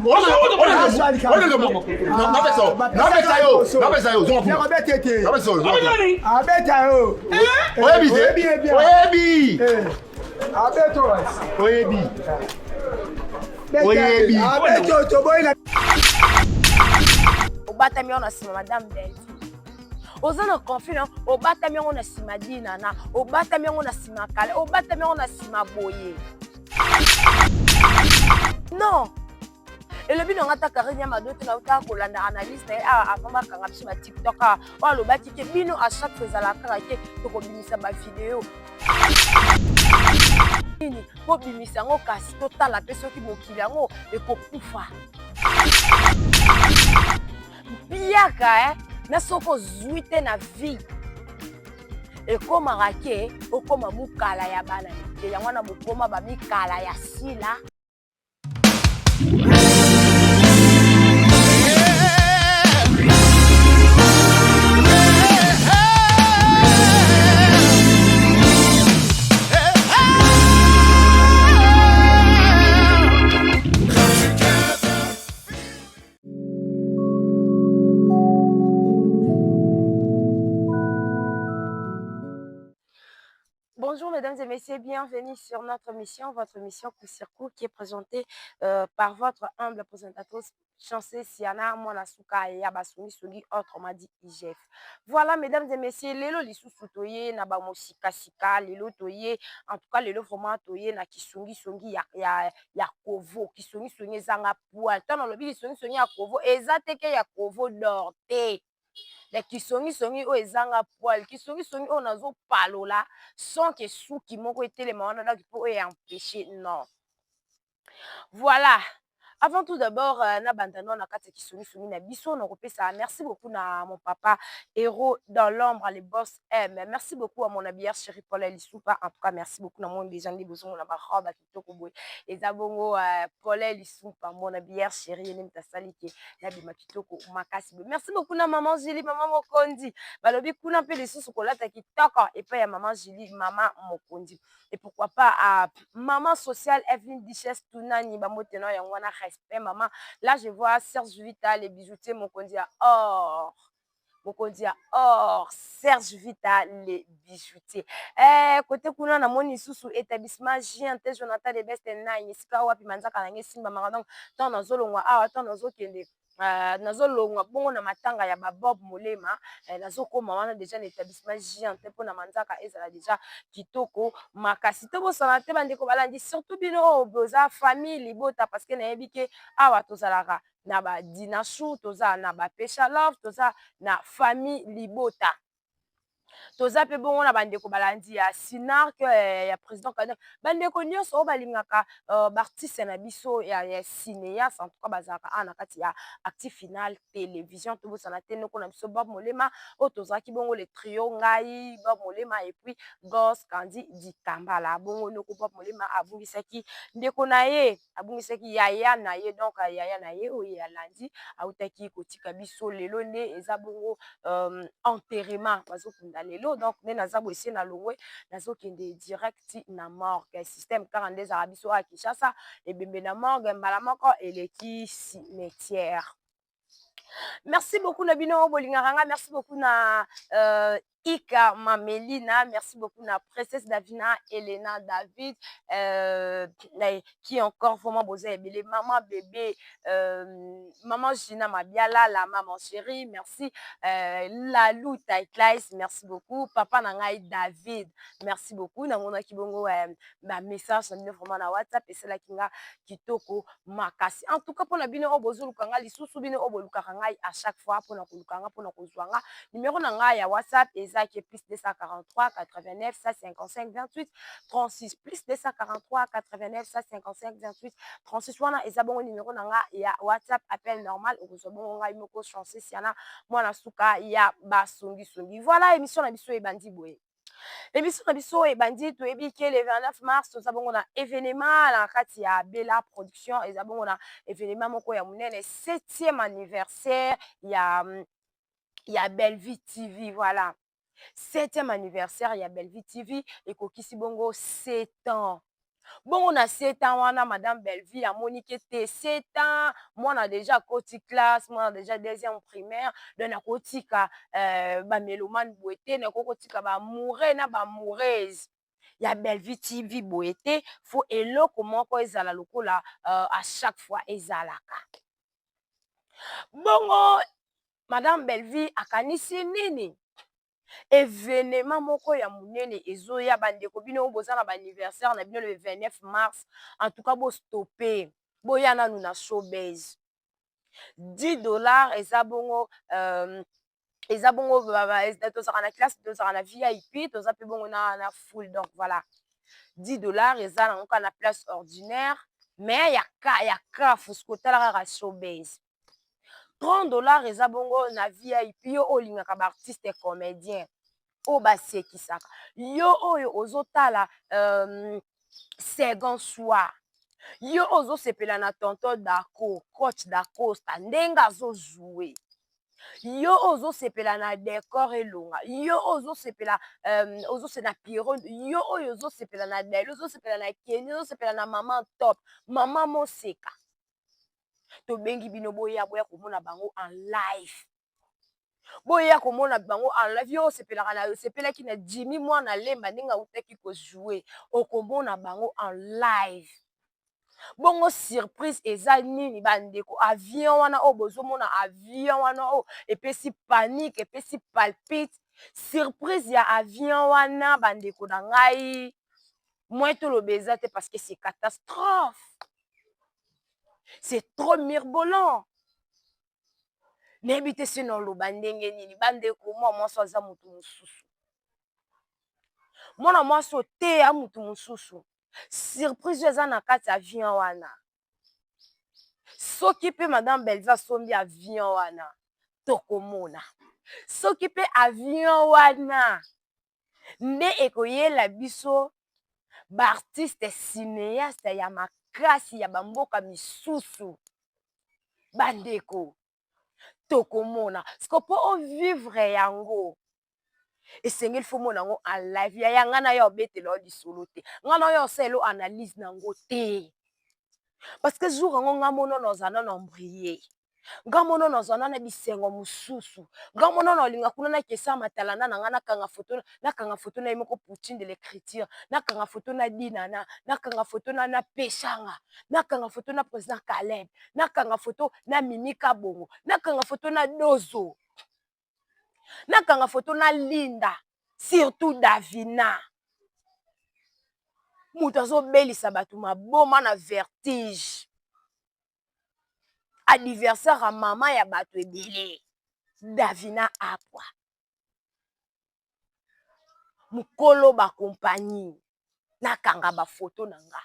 Obatami on a sima madame Belle. Ozana confiant, obatami on a sima dinana, obatami on a sima kale, obatami on a sima boye. Non. Et le bino ngata karinya madote na uta ko landa analyse na afamba kanga biso ba TikTok wa lo bati ke bino à chaque fois la kaka ke to ko bimisa ba vidéo. Nini ko bimisa ngo kasi to tala pe soki mokili yango e ko kufa. Biaka na soko zuite na vie. E koma rake o koma mukala ya bana ke yango na bokoma ba mikala ya sila. Bonjour mesdames et messieurs, bienvenue sur notre mission, votre mission Coup sur Coup qui est présentée par votre humble présentatrice Chancé Siana Monasuka et Yabasumi Sogi, autrement dit IGF. Voilà mesdames et messieurs, lelo lisusu toye na ba mosika sika, lelo toye en tout cas lelo vraiment toye na kisungi songi ya kovo, kisungi songi zanga poil. Tant lobi kisungi songi ya kovo, ezateke ya kovo dorte. Les kisongi songi o ezanga poil kisongi songi o nazo palola sans que suki moko etele mawana da kipo e empêcher non. Voilà. Avant tout d'abord, na bandano na kati kisongi songi na biso na kopesa merci beaucoup na mon papa héros dans l'ombre les boss M. Merci beaucoup à mon habilleur chéri Paul Elisoupa. En tout cas, merci beaucoup na mon déjà ndi besoin na ba robe kitoko boy. Ezabongo Paul Elisoupa mon habilleur chéri ne mtasali ke na bima kitoko makasi. Merci beaucoup na maman Julie, maman Mokondi. Balobi kuna pe lisusu kolata kitoko et puis ya maman Julie, maman Mokondi. Et pourquoi pas à maman sociale Evelyne Duchesse Tunani bamoteno ya ngwana respect maman. Là je vois Serge Vita les bijoutiers Mokondi à or. Mokondi à or Serge Vita les bijoutiers. Côté kuna na moni susu établissement JNT Jonathan de Best Nine sika wapi manzaka na ngesimba maradon tant nazolongwa awa tant nazokende nazolongwa bongo na matanga ya babob molema nazokoma wana déjà na établissement JNT mpo na manzaka ezala déjà kitoko makasi to bosana te bandeko balandi surtout bino boza famille libota parce que nayebi ke awa tozalaka na ba dinashu toza na ba pesha love toza na famille libota toza pe bongo na bandeko balandi ya Sinar que ya président Kader bandeko nyonso o balingaka artiste na biso ya cinéas en tout cas bazaka na kati ya actif final télévision to bosana te noko na biso Bob Molema o tozaki bongo le trio ngai Bob Molema et puis Gos Kandi Dikambala bongo noko Bob Molema abungisaki ndeko na ye abungisaki yaya na ye donc yaya na ye o ya landi autaki kotika biso lelo nde eza bongo enterrement bazokunda lelo donc ne naza boisie na longwe nazokende direct na morgue système 42 arabiso à Kinshasa et bembe na morgue mbala moko eleki cimetière. Merci beaucoup Nabino Bolingaranga, merci beaucoup na Ika Mamelina, merci beaucoup na Princesse Davina, Elena David, qui encore vraiment bosé les maman bébé, maman Gina Mabiala, la maman chérie, merci, la Lou Taïklaïs, merci beaucoup, papa Nangai David, merci beaucoup, na mona kibongo ma message na vraiment na WhatsApp et c'est là kinga kitoko makasi. En tout cas pour Nabino Obozulu Kanga, li sousubino Obolukanga à chaque fois pour na kulukanga pour na kozwanga numéro nanga ya WhatsApp ezaki plus 243 89 155 28 36 plus 243 89 155 28 36 wana ezabongo numéro nanga ya WhatsApp appel normal okozobongo ngai moko Chancé Siana mwana suka ya basongi songi. Voilà émission na biso ebandi boye. L'émission na biso ebandi toyebi ke le 29 mars tozabongo na événement na kati ya Bella Production ezabongo na événement moko ya munene 7e anniversaire ya Bellevue TV voilà 7e anniversaire ya Bellevue TV et kokisi bongo 7 ans Bon, on a 7 ans, on a Madame Belleville, à Monique était 7 ans. Moi, on a déjà côté classe, moi, on a déjà deuxième primaire. Donc, on a côté mélomane boité, on a côté mourir, na moureuse. Il y a Belleville TV boité. Faut elo comment quoi ils la loko là à chaque fois ils alaka. Bongo, Madame Belleville akanisi nini? Événement moko ya munene ezoya bandeko bino boza na ba anniversaire na bino le 29 mars en tout cas bo stopper boya nanu na showbiz $10 eza bongo tozaka na classe tozaka na VIP toza pe bongo na full donc voilà $10 eza nango kaka na place ordinaire mais ya ka fuskotala kaka showbiz $30 eza bongo na VIP yo olingaka ba artiste comédien o basekisaka yo oyo ozotala second soir yo ozosepela na tonton Dako coach Dacosta ndenge azozue yo ozosepela na décor elonga yo ozosepela na Piro yo oyo ozosepela na Delo ozosepela na Kenny ozosepela na mama top mama Moseka tobengi bino boya komona bango en live boya komona bango en live yo osepelaki na Jimmy mwana lemba ndenge autaki kozouer okomona bango en live bongo surprise eza nini bandeko avion wana oyo bozomona avion wana oyo epesi panique epesi palpite surprise ya avion wana bandeko na ngai moi toloba eza te parce que c'est catastrophe c'est trop mirbolant nayebi te se na oloba ndenge nini bandeko mwa mwasi aza motu mosusu mwana mwasi oteya motu mosusu surprise eza na kati ya avion wana soki mpe Madame Belleville asombi avion wana tokomona soki mpe avion wana nde ekoyela biso baartiste cinéaste ya makasi ya bamboka misusu bandeko tokomona siko mpo ovivre yango esengeli fo mona yango en live ya ngai na yo obetela yo lisolo te ngai na yo osala elo analyse nango te parce que jour yango ngai monono ozala na embrie ngai monono ozala na bisengo mosusu ngai monono olinga kuna nakesa matalanda na ngai nakanga foto na ye moko poutine de l'écriture nakanga foto na dinana nakanga foto na peshanga nakanga foto na président Caleb nakanga foto na mimika bongo nakanga foto na dozo nakanga foto na linda surtout davina moto azobelisa bato maboma na vertige anniversaire ya mama ya bato ebele davina apwa mokolo bakompagnie nakanga bafoto na nga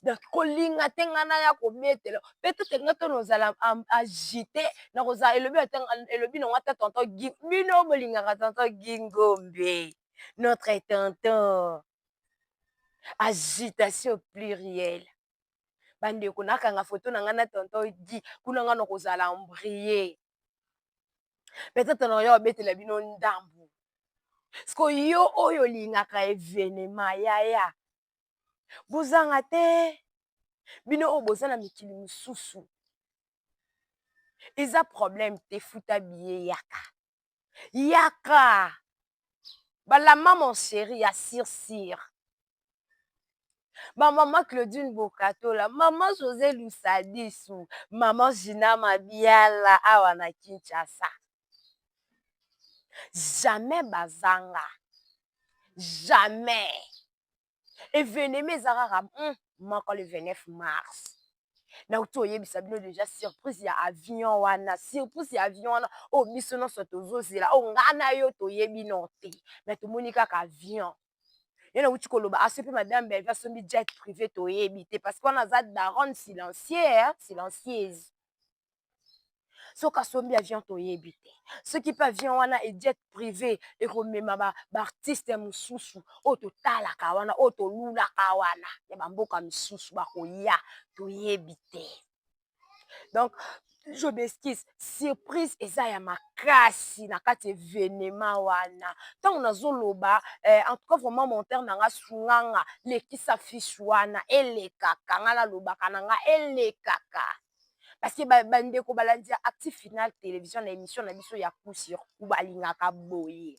donc kolinga te nga na ya kobetela peut-être nga to nozala agité nakozala elobi nango ata tonton bino bolingaka tonton Gingombe notre tonton agitation plurielle bandeko nakanga foto na nga na tonton Gi kuna nga nakozala embrie peut-être na yo obetela bino ndambu siko yo oyo olingaka événement yaya bozanga te bino oyo boza na mikili mosusu eza problème te futa biye yaka balama mon chéri ya sirsir bamama Claudine Bokatola mama José Lusadisu mama Gina Mabiala awa na Kinshasa jamais bazanga jamais événement ezaka moko le 29 mars nauti oyebisa bino déjà surprise ya avion wana surprise ya avion wana oyo biso nyonso tozozela oyo ngai na yo toyebi no te me tomoni kaka avion ye nauti koloba aso mpe Madame Belleville asombi jet privé toyebi te parce que wana aza daronne silencieuse soki asombi avion toyebi te soki mpe avion wana ejet privé ekomema baartiste mosusu oyo totalaka wana oyo tolulaka wana ya bamboka misusu bakoya toyebi te donc je m'excuse, surprise eza ya makasi na kati événement wana ntango nazoloba en tout cas vraiment montere na nga sunganga lekisa fiche wana elekaka nga nalobaka na nga elekaka parce que bandeko balandi ya active final télévision na émission na biso ya coup sur coup balingaka boye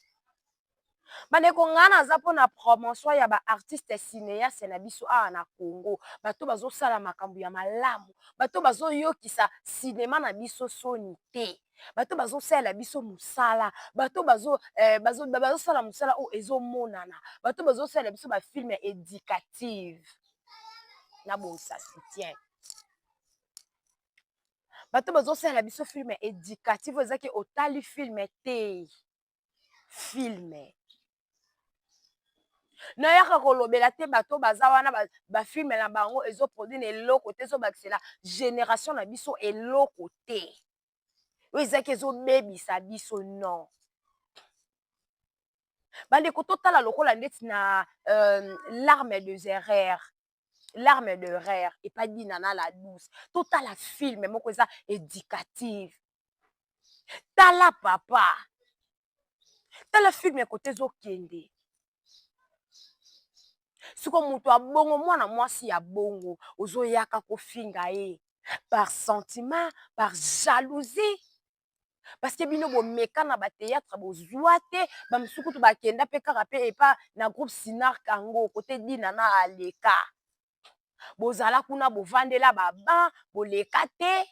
bandeko nga naza mpona promotion ya baartiste cinéaste na biso awa na congo bato bazosala makambo ya malamu bato bazoyokisa sinema na biso soni te bato bazosalela biso mosala bato bazosala mosala oyo ezomonana bato bazosalela biso bafilme éducative na bonsa soutien bato bazosalela biso filme éducative oyo ezaki otali filme te filme nayaka kolobela te bato baza wana bafilme na bango ezoproduire na eloko te ezobakisela génération na biso eloko te oyo ezaki ezobebisa biso non bandeko totala lokola ndeti na l'arme des erreurs l'arme de rare epai dina na la douce totala filme moko eza éducative tala papa tala filme kote ezokende siko moto abongo mwana mwasi ya bongo ozoyaka kofinga ye par sentiment par jalousie parce que bino bomeka na batéâtre bozwa te bamisukutu bakenda mpe kaka mpe epa na groupe sinar kango kote dina na aleka bozala kuna bovandela baban boleka te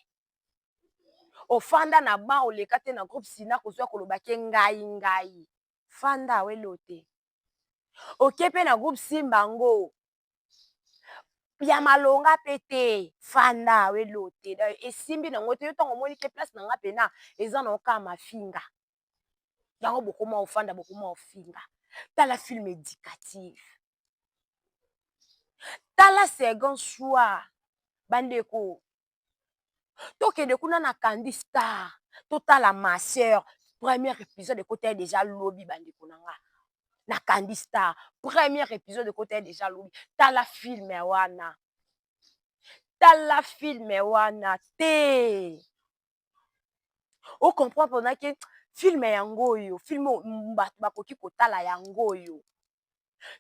ofanda na ban oleka te na groupe sinar kozwa kolobaki ngai fanda awelo te oke mpe na groupe simbango ya malonga mpe te fanda awelo te esimbi nango te yo ntango omoni te place na nga mpena eza na oka mafinga yango bokoma ofanda bokoma ofinga tala filme éducative tala second choix bandeko tokende kuna na Candy Star totala ma sœur premier épisode ekota déjà lobi bandeko na nga na Candy Star premier épisode ekota déjà lobi tala filme wana te ocomprend mpona ke filme yango oyo filme bato bakoki kotala yango oyo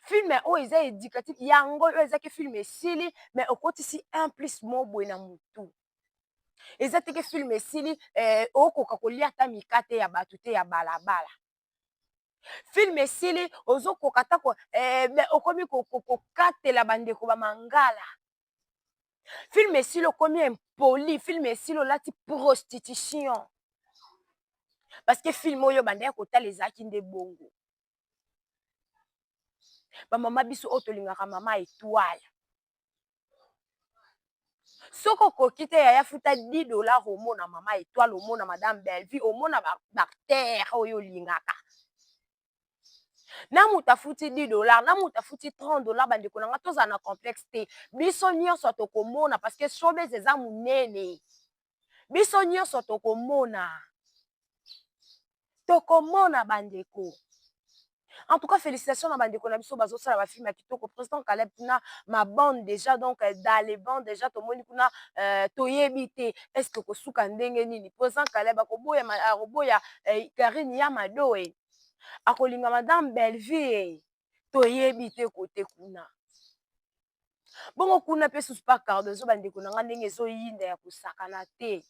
filme oyo eza éducative yango oyo ezaki filme esili mais okotisi un plus mo boye na motu eza teke filme esili okoka kolia ata mikate ya bato te ya balabala filme esili ozokoka ata okomi kokatela bandeko bamangala filme esili okomi impoli filme esili olati prostitution parce que filme oyo banda ya kotala ezalaki nde bongo bamama biso oyo tolingaka mama étoile soki okoki te yaya futa $10 omona mama étoile omona madame Bellevue omona baterre oyo olingaka na moto afuti $10 na moto afuti $30 bandeko na nga tozala na complexe te biso nyonso tokomona parce que showbiz eza monene biso nyonso tokomona bandeko. En tout cas, félicitations à bandeko na biso bazosala ba film ya kitoko président Caleb kuna ma bande déjà donc dans les bandes déjà to moni kuna toyebi te est-ce que kosuka ndenge nini président Caleb akoboya Karine Yamado akolinga madame Bellevue toyebi te kote kuna bongo kuna pe susu pa cardozo bandeko na nga ndenge ezoyinda ya kosakana te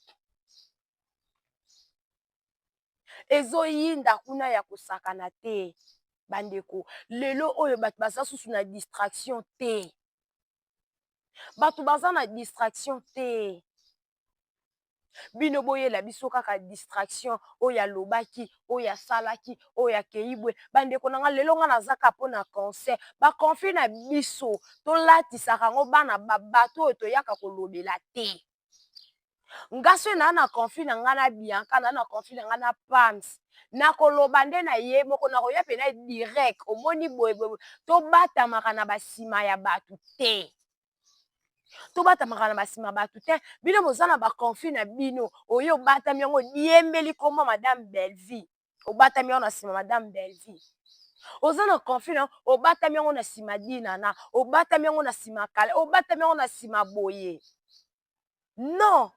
ezoyinda kuna ya kosakana te bandeko lelo oyo bato baza susu na distraction te bato baza na distraction te bino boyela biso kaka distraction oyo alobaki oyo asalaki oyo akei boye bandeko na nga lelo nga nazaka mpona concert baconfi na biso tolatisaka yango bana bato oyo toyaka kolobela te nga so naa na confi na nga na bianca naa na confi na nga na pams nakoloba nde na ye moko nakoya pena direct omoni boyeboye tobatamaka na basima ya bato te tobatamaka na basima bato te bino boza na baconfi na bino oyo obatami yango diembeli koma madame Bellevue obatami yango na nsima madame Bellevue oza na confi na obatami yango na nsima dinana obatami yango na nsima kala obatami yango na nsima boye non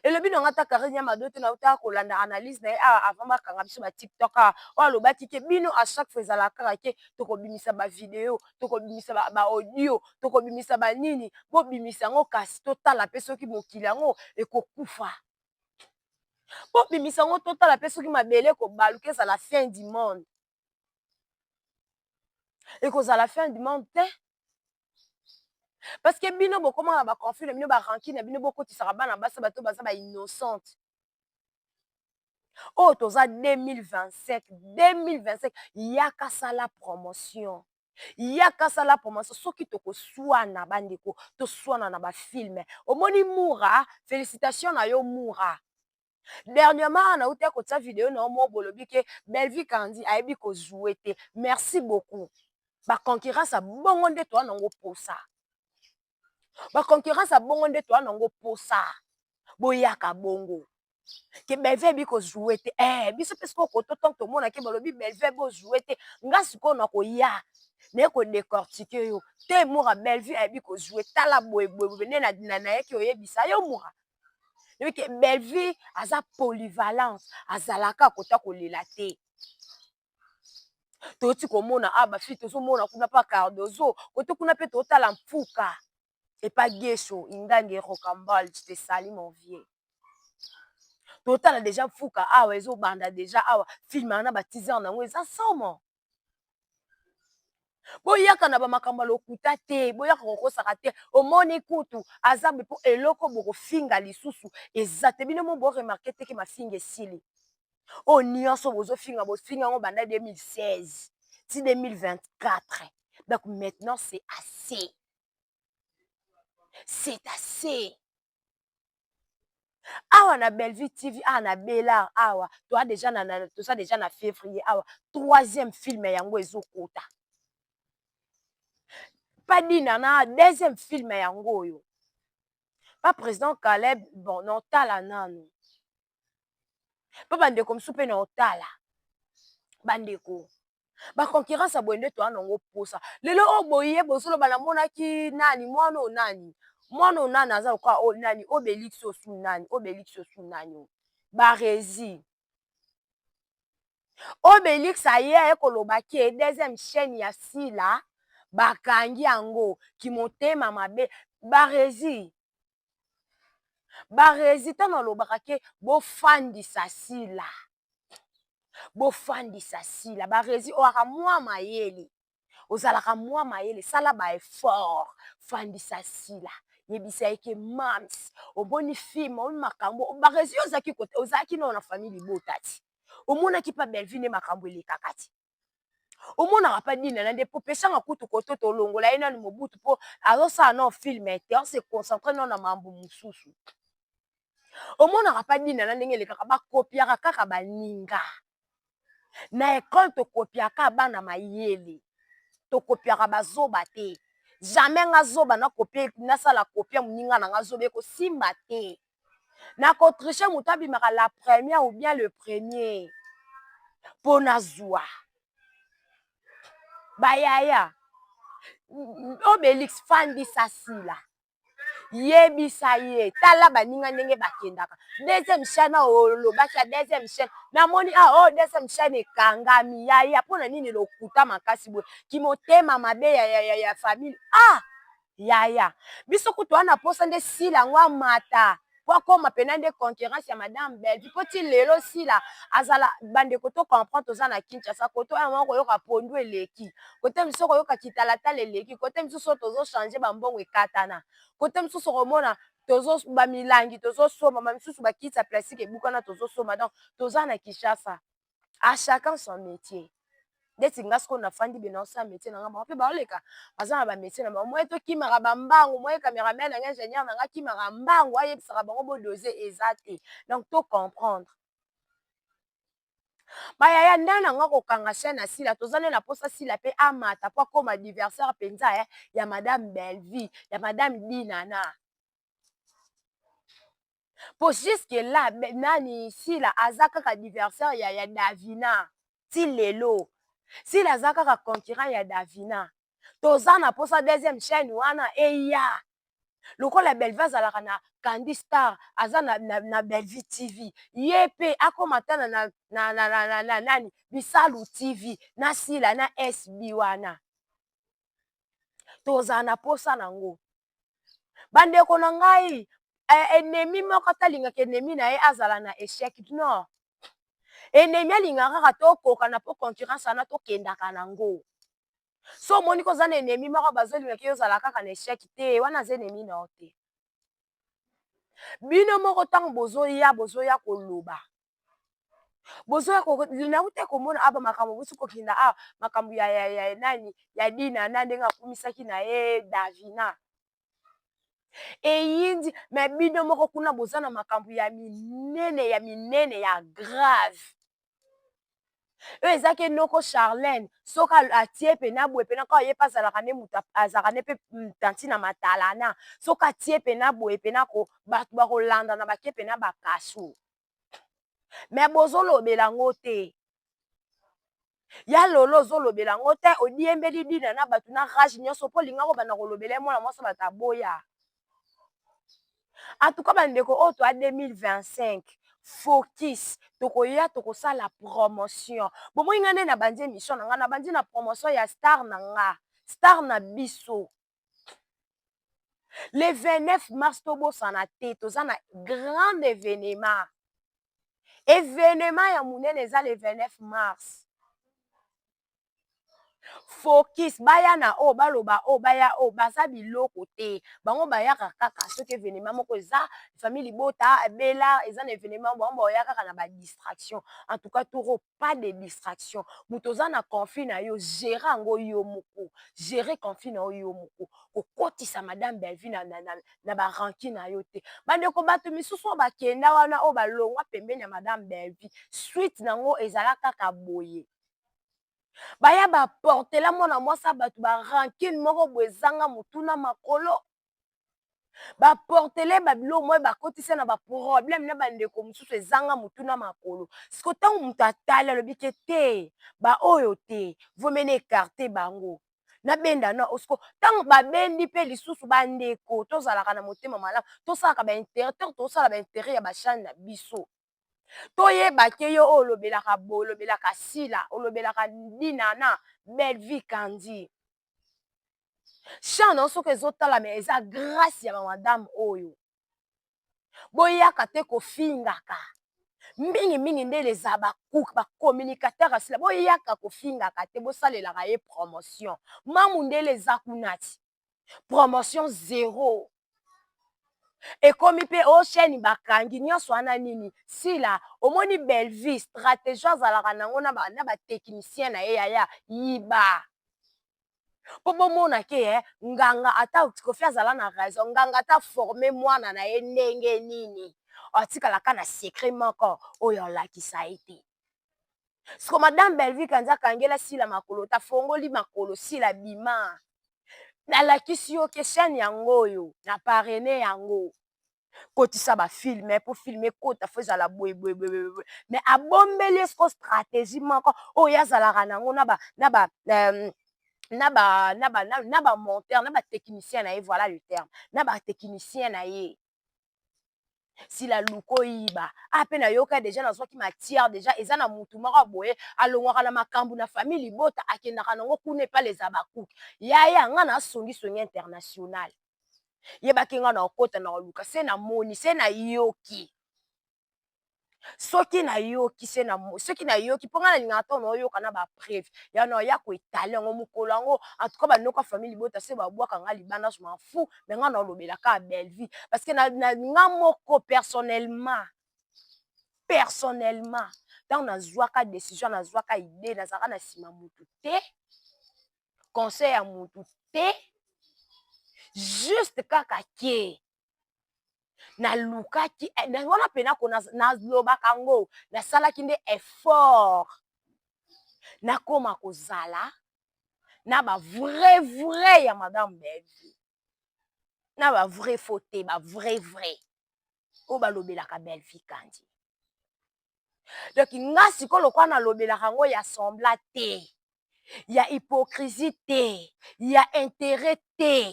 Et le bino ngata Karine Madote na uta kolanda analyse na avant bakanga biso ba TikTok o alobaki ke bino à chaque fois ezala kaka ke tokobimisa ba vidéo tokobimisa ba audio tokobimisa ba nini bo bimisa ngo kasi totala pe soki mokili yango ekokufa bo bimisa ngo totala pe soki mabele kobaluka ezala fin du monde ekozala fin du monde te. Parce que bino bokoma na ba conflit bino ba rancune bino bokotisaka bana basa bato baza ba innocente. Oh toza 2025 yaka sala promotion. Yaka sala promotion soki tokoswana bandeko to swana na ba film. Omoni Moura, félicitations na yo Moura. Dernièrement na uta ko tsa vidéo na mo bolobi ke Belle-Vie Kandi ayebi ko jouer te. Merci beaucoup. Ba concurrence a bongo nde to nango posa. Ba concurrence a bongo nde to nango posa. Boyaka bongo. Que Belle-Vie bi ko jouer te. Biso pesko ko toton to mona ke bolobi Belle-Vie bo jouer te. Nga siko na ko ya. Ne ko décortiquer yo. Te Moura Belle-Vie ayebi ko jouer tala boye ne na ye ki oyebisa yo Moura. Donc Belle-Vie aza polyvalence azalaka kota kolela te. Toti komona ba fille tozo mona kuna pa Cardozo koto kuna pe totala mfuka et pas Gesho indange Rocambole je te salue mon vieux. Totala déjà mfuka awa ezo banda déjà awa film na ba teaser nango eza somo. Boyaka na ba makambo lokuta te boyaka kokosaka te omoni kutu azabe po eloko boko finga lisusu ezate bino mo bo remarquer te ke ma finga esili. Oh nyonso bozo finga ngo banda 2016 si 2024. Donc maintenant c'est assez. C'est assez. Awa na Belle-Vie TV na Bella awa toi déjà tout ça déjà na février awa troisième film yango ezokota. Pas dit nana deuxième film yango yo. Pas président Caleb bon non tala nanu. Pas bandeko msupe na otala. Bandeko. Ba concurrence a boende to anongo posa. Lelo oboye bosolo bana monaki nani mwana o nani. Mwana o nani aza kwa o nani Obélix osu nani Obélix osu nani. Barezi. Obélix aye ekoloba ke deuxième chaîne ya Sila bakangi yango ki motema mabe barezi. Barezi tana lobaka ke bo fandisa Sila. Bofandisa Sila barezi oaka mwa mayele ozalaka mwa mayele sala ba effort fandisa Sila yebisa eke mams oboni film o makambo barezi ozaki kote ozaki na famille botati omonaki pa Belle-Vie ne makambo elekakati omona pa dina na nde popesanga kutu koto to longola ina ni mobutu po azosala na film ete on se concentrer na mambo mususu omona pa dina na ndenge elekaka ba kopiaka kaka baninga. Na école to kopiaka bana mayele to kopiaka bazoba te jamais nga zoba na kopie na sala kopia muninga na nga zobe ko simba te na ko tricher mutabi maka la première ou bien le premier pona zwa bayaya Obélix fandisa Sila yebisa ye tala baninga ndenge bakendaka deuxième chaîne olobaki deuxième chaîne namoni deuxième chaîne ekangami yaya mpona nini lokuta makasi boye kimotema mabe ya famille yaya biso kutu wana posa nde Sila ngo amata po akoma pena nde concurrence ya madame Belle-Vie po ti lelo Sila azala bandeko to comprendre toza na Kinshasa koto ya moko koyoka pondu eleki kote miso koyoka kitalatala eleki kote misusu tozo changer bambongo ekatana kote misusu komona tozo bamilangi tozo soma bamisusu bakitsa plastique ebukana tozo soma donc toza na Kinshasa à chacun son métier. Deti nga siko nafandi bina osa métier na nga ba pe baoleka baza na ba métier na ba moi to kimaka bambangu moi cameraman na ingénieur na nga kimaka mbangu ayebisaka bango bo doser ezate donc to comprendre bayaya ndana nga kokanga chaîne Sila tozane na posa Sila pe amata po akoma anniversaire penza ya madame Belle-Vie ya madame Dinana po jusque là nani Sila aza kaka anniversaire ya Davina ti lelo Sila aza kaka concurrent ya Davina toza na posa deuxième chaîne wana eya lokola Bellevue azalaka na Candy Star aza na Bellevue TV ye mpe akomata na nani Bisalu TV na Sila na SB wana tozala na posa nango bandeko na ngai ennemi moko talingaka ennemi na ye azala na échec non ennemi alingaka kaka tokoka na po concurrence wana tokendaka nango so omoni koza na ennemi moko bazolingaka yo ozala kaka na échec te wana aza ennemi na yo te bino moko ntango bozoya koloba nauta komona aba makambo bosi kokinda makambo ya nani ya dina na ndenge akumisaki na ye Davina eyindi me bino moko kuna boza na makambo ya minene ya grave oyo ezaki enoko Charlène soki atie pena boye pena kaka ye mpe azalaka ne moto azalaka ne mpe tantina matalana soki atie pena boye pena bato bakolandana bakie pena bakasu me bozolobela yango te ya lolo ozolobela yango te odiembeli dina na bato na rage nyonso mpo olinga kobanda kolobela ye mwana mwasi bato aboya en tout cas bandeko oyo toa 2025 focus tokoya tokosala promotion bomoi nga nde na bandi émission na nga na bandi na promotion ya star na nga star na biso le 29 mars tobosana te toza na grand événement ya monene eza le 29 mars focus baya na oyo baloba oyo baya oyo baza biloko te bango bayaka kaka soki événement moko eza famille libota ebela eza na événement bango baya kaka na badistraction en tout cas toro pas de distraction moto oza na conflit na yo gere yango yo moko gere conflit na yo moko kokotisa madame Bellevue na baranki na yo te bandeko bato misusu oyo bakenda wana oyo balongwa pembeni ya madame Bellevue suite nango ezala kaka boye baya baportela mwana mwasi bato barankine moko boye ezanga motuna makolo baportele babilo moye bakotisa na baproblème na bandeko mosusu ezanga motuna makolo siko ntango moto atali alobi ke te baoyo te vomene ekarte bango nabenda na osiko ntango babendi mpe lisusu bandeko tozalaka na motema malamu tosalaka baintere ntango tosala baintere ya bashane na biso toyeba ke yo oyo olobelaka boye olobelaka Sila olobelaka dina na Bellevue Kandi chane soki ezotala me eza grâce ya bamadame oyo boyaka te kofingaka mingimingi nde eza bacommunicateur ya Sila boyaka kofingaka te bosalelaka ye promotion mamu ndele eza kuna ti promotion 0 ekomi mpe o chaîne bakangi nyonso wana nini Sila omoni Bellevue stratégie azalaka nango na batechnicien na ye yaya yiba mpo bomona ke nganga ata kofi azala na raison nganga ata forme mwana na ye ndenge nini atikalaka na secret moko oyo alakisa ye te siko madame Bellevue Kandi akangela Sila makolo tafongoli makolo Sila bima nalakisi yo ke chaîne yango oyo na parrainé yango kotisa bafilme mpo filme ekota fo ezala boyeboyeboye me abombeli esiko stratégie moko oyo azalaka nango na bamonteur na batechnicien na ye voilà le terme na batechnicien na ye Sila luka oyiba mpe nayoka deja nazwaki matière deja eza na mutu moko boye alongwaka na makambo na famille libota akendaka nango kuna epale eza bakuki yaya nga na songisongi international yebaki nga na okota na koluka se na moni se na yoki soki nayoki mpo nga nalingaka ntango naoyoka na bapreve ya na ya koetale yango mokolo yango antuka bandeko ya famille libota se babwaka nga libanda je m'en fous me nga naolobelaka ya Bellevue parce que nga moko personnellement ntango nazwaka décision nazwaka idée nazalaka na nsima mutu te conseil ya mutu te juste kaka ke nalukaki wana mpena ko nalobaka ngo nasalaki nde effort nakoma kozala na bavrai ya madame Bellevue na bavrai fo te bavrai oyo balobelaka Bellevue Kandi donc nga sikoyo lokwa nalobelaka yango ya sembla te ya hypocrisie te ya intérêt te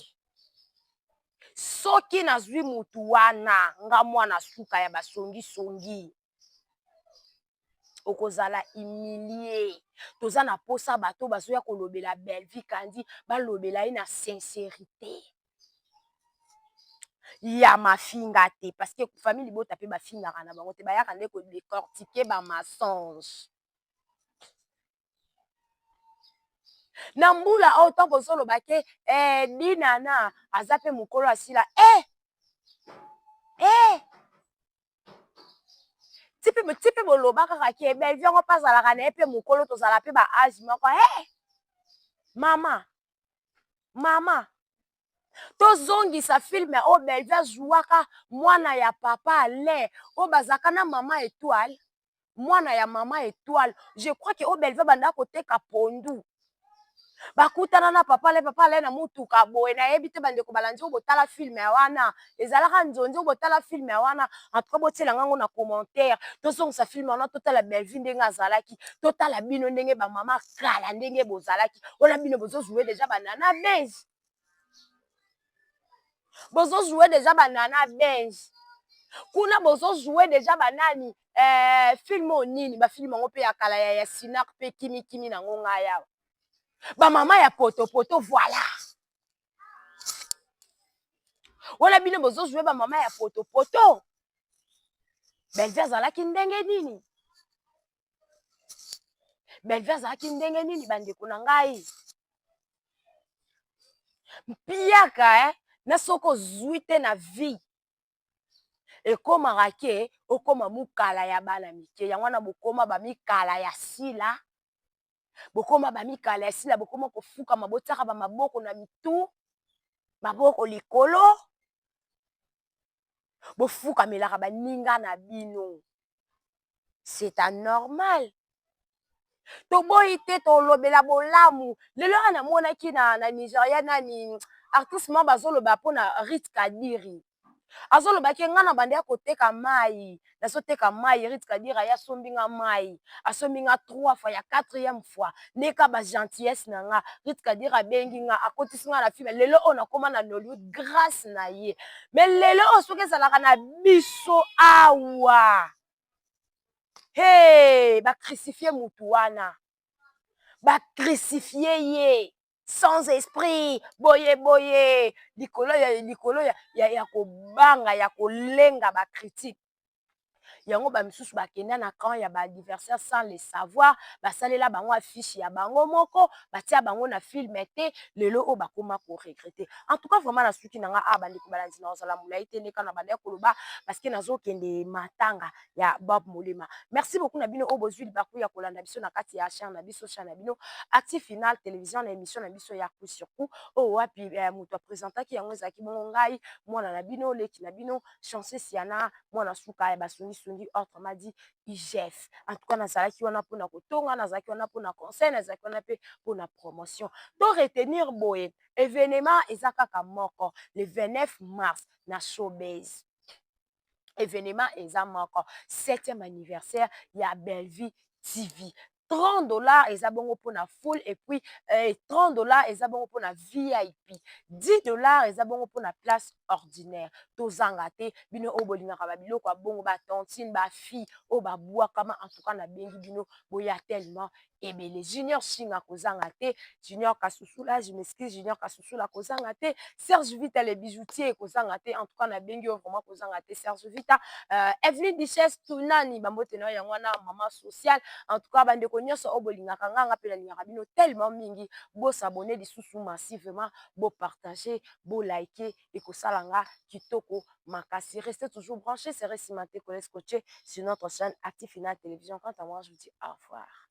soki nazwi mutu wana nga mwana suka ya basongi okozala humilie. Toza na posa bato bazoya kolobela Belle-Vie kandi balobela ye na sincérité ya mafinga te, parce que famille libota pe bafingaka na bango te, bayaka nde ko décortiquer ba mensonge. Na mbula oyo ntango ozoloba ke dinana aza pe mokolo asila ti pe boloba kaka ke Belle-Vie yango mpe azalaka na ye mpe mokolo tozala mpe ba age moko mama tozongisa filme oyo Belle-Vie azwwaka mwana ya papa ale oyo bazalaka na mama étoile, mwana ya mama étoile. Je crois que oyo Belle-Vie bandaka koteka pondu bakutana na papa ale na mutuka boye nayebi te bandeko balandi oyo botala filme ya wana ezalaka nzonzi oyo botala filme ya wana en tout cas botiela ngango na commentaire tozongisa filme wana totala Belle-Vie ndenge azalaki totala bino ndenge bamama kala ndenge bozalaki wana bino bozozouer deja banana beige bozozouer deja banana beige kuna bozozouer deja banani filme oyo nini bafilme yango mpe ya kala ya sinak mpe kimikimi nango ngai awa bamama ya potopoto voilà wana bino bozozouer bamama ya potopoto. Belle-Vie azalaki ndenge nini? Belle-Vie azalaki ndenge nini bandeko na ngai? Mpiaka na soki ozwi te na vie ekomaka ke okoma mokala ya bana mike yango wana bokoma bamikala ya sila bokoma kofukama botiaka bamaboko na mitu maboko likolo bofukamelaka baninga na bino. C'est anormal. Toboyi te tolobela bolamu lelo ana monaki na Nigeria nani artiste mo bazoloba mpona Rit Kadiri azolobaki nga na bande ya koteka mai nazoteka mai Rit Kadiri aya asombi nga mai asombi nga 3 fois ya 4e fois ndeka ba gentillesse na nga Rit Kadiri abengi nga akotisi nga na filme lelo oyo nakoma na Nollywood grâce na ye. Mais lelo oyo soki ezalaka na biso awa bacrucifie mutu wana bacrucifie ye sans esprit boye likolo ya kobanga ya kolenga bacritique yango bamisusu bakenda na camp ya baadversaire sans le savoir basalela bango affiche ya bango moko batia bango na filme te lelo oyo bakoma koregrete. En tout cas vraiment na suki na nga bandeko balandi na ozala molai te ndeka na bande ya koloba parce que nazokende matanga ya Bob Molema. Merci beaucoup na bino oyo bozwi libaku ya kolanda biso na kati ya chaîne na biso chaîne na bino Active Final télévision na émission na biso ya coup sur coup oyo wapi moto apresentaki yango ezalaki bongo ngai mwana na bino leki na bino Chancé Siana mwana suka ya basongi autrement dit IGF. En tout cas nazalaki wana mpona kotonga nazalaki wana mpona conseil nazalaki wana mpe mpona promotion to retenir boye événement eza kaka moko le 29 mars na Showbiz. Événement eza moko 7e anniversaire ya Belle-Vie TV. $30 eza bongo mpona full et puis $30 eza bongo mpona VIP. $10 eza bongo mpona place ordinaire. Tozanga te bino oyo bolingaka babiloko ya bongo batontine bafille oyo babwakama en tout cas na bengi bino boya tellement ebele. Junior Shinga kozanga te, Junior Kasusula je m'excuse Junior Kasusula kozanga te, Serge Vita le bijoutier kozanga te en tout cas na bengi oyo vraiment kozanga te Serge Vita. Evelyne Duchesse tunani bambote na yango wana mama social en tout cas bandeko nyonso oyo bolingaka nganga mpe nalingaka bino tellement mingi bosabone lisusu massivement bopartage boliker ekosala nga kitoko makasi. Restez toujours branchés, c'est Ressimate Collège Coaché sur notre chaîne Active Final Télévision. Quant à moi, je vous dis au revoir.